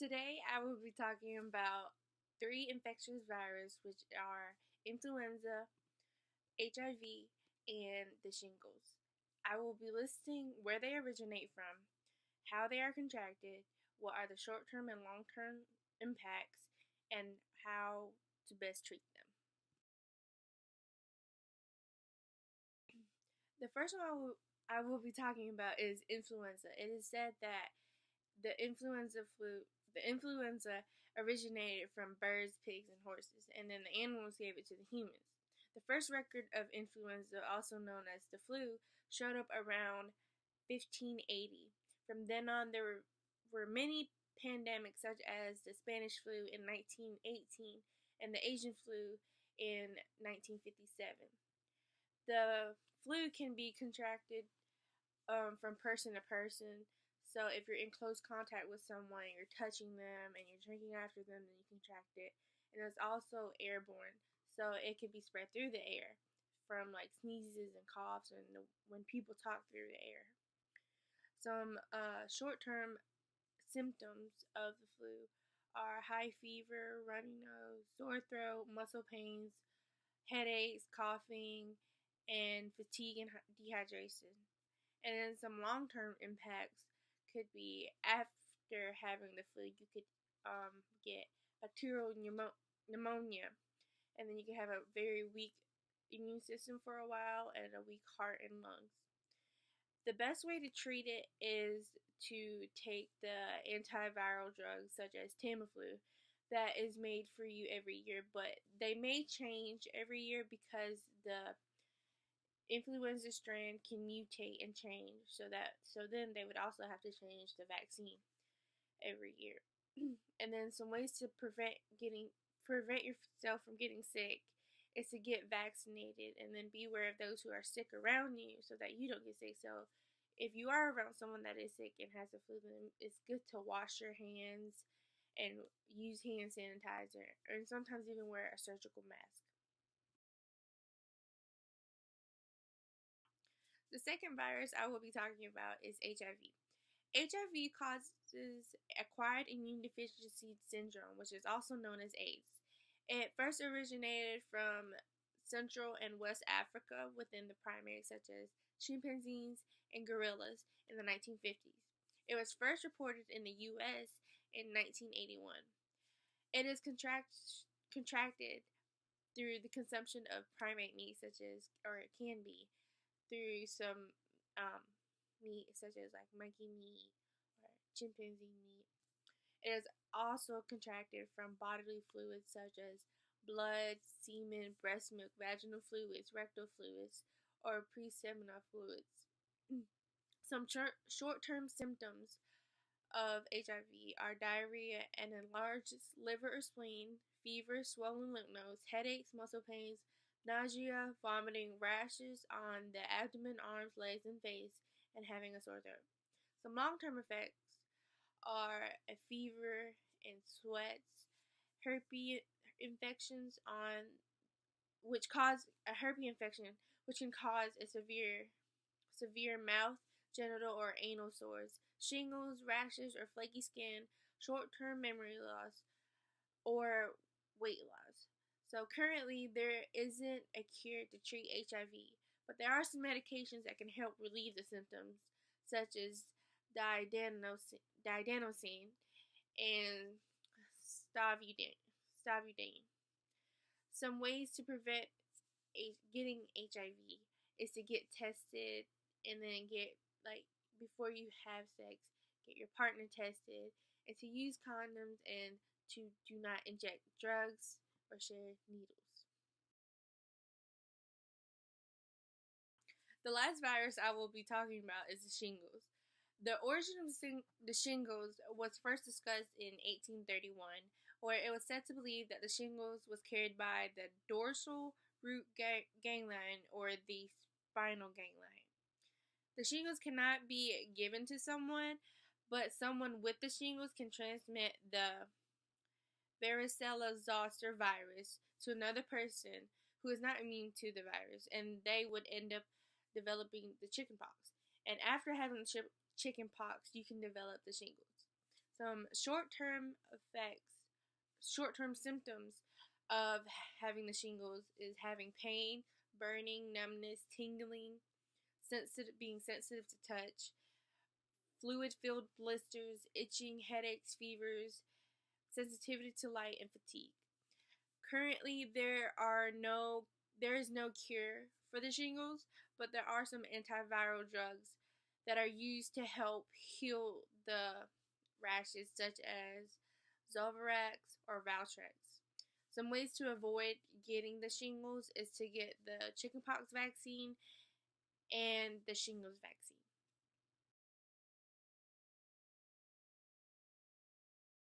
Today, I will be talking about three infectious viruses, which are influenza, HIV, and the shingles. I will be listing where they originate from, how they are contracted, what are the short term and long term impacts, and how to best treat them. The first one I will be talking about is influenza. It is said that the influenza originated from birds, pigs, and horses, and then the animals gave it to the humans. The first record of influenza, also known as the flu, showed up around 1580. From then on, there were many pandemics, such as the Spanish flu in 1918 and the Asian flu in 1957. The flu can be contracted from person to person. So if you're in close contact with someone, you're touching them and you're drinking after them, then you contract it. And it's also airborne, so it can be spread through the air from like sneezes and coughs and when people talk through the air. Some short-term symptoms of the flu are high fever, runny nose, sore throat, muscle pains, headaches, coughing, and fatigue and dehydration. And then some long term impacts could be after having the flu, you could get bacterial pneumonia, and then you could have a very weak immune system for a while and a weak heart and lungs. The best way to treat it is to take the antiviral drugs such as Tamiflu that is made for you every year, but they may change every year because the influenza strand can mutate and change, so then they would also have to change the vaccine every year. And then some ways to prevent yourself from getting sick is to get vaccinated and then be aware of those who are sick around you so that you don't get sick. So if you are around someone that is sick and has the flu, then it's good to wash your hands and use hand sanitizer and sometimes even wear a surgical mask. The second virus I will be talking about is HIV. HIV causes acquired immune deficiency syndrome, which is also known as AIDS. It first originated from Central and West Africa within the primates such as chimpanzees and gorillas in the 1950s. It was first reported in the US in 1981. It is contracted through the consumption of primate meat, such as, or it can be, through some um, meat, such as like monkey meat or chimpanzee meat. It is also contracted from bodily fluids such as blood, semen, breast milk, vaginal fluids, rectal fluids, or preseminal fluids. Some short term symptoms of HIV are diarrhea and enlarged liver or spleen, fever, swollen lymph nodes, headaches, muscle pains, nausea, vomiting, rashes on the abdomen, arms, legs, and face, and having a sore throat. Some long term effects are a fever and sweats, herpes infections on which cause a herpes infection, which can cause a severe mouth, genital, or anal sores, shingles, rashes, or flaky skin, short-term memory loss, or weight loss. So currently, there isn't a cure to treat HIV, but there are some medications that can help relieve the symptoms, such as diadenosine and stavudine. Some ways to prevent getting HIV is to get tested and then get, like, before you have sex, get your partner tested and to use condoms and to do not inject drugs or share needles. The last virus I will be talking about is the shingles. The origin of the shingles was first discussed in 1831, where it was said to believe that the shingles was carried by the dorsal root ganglion or the spinal ganglion. The shingles cannot be given to someone, but someone with the shingles can transmit the varicella zoster virus to another person who is not immune to the virus, and they would end up developing the chickenpox. And after having chickenpox, you can develop the shingles. Some short-term symptoms of having the shingles is having pain, burning, numbness, tingling, being sensitive to touch, fluid-filled blisters, itching, headaches, fevers, sensitivity to light, and fatigue. Currently, there is no cure for the shingles, but there are some antiviral drugs that are used to help heal the rashes, such as Zolvirax or Valtrex. Some ways to avoid getting the shingles is to get the chickenpox vaccine and the shingles vaccine.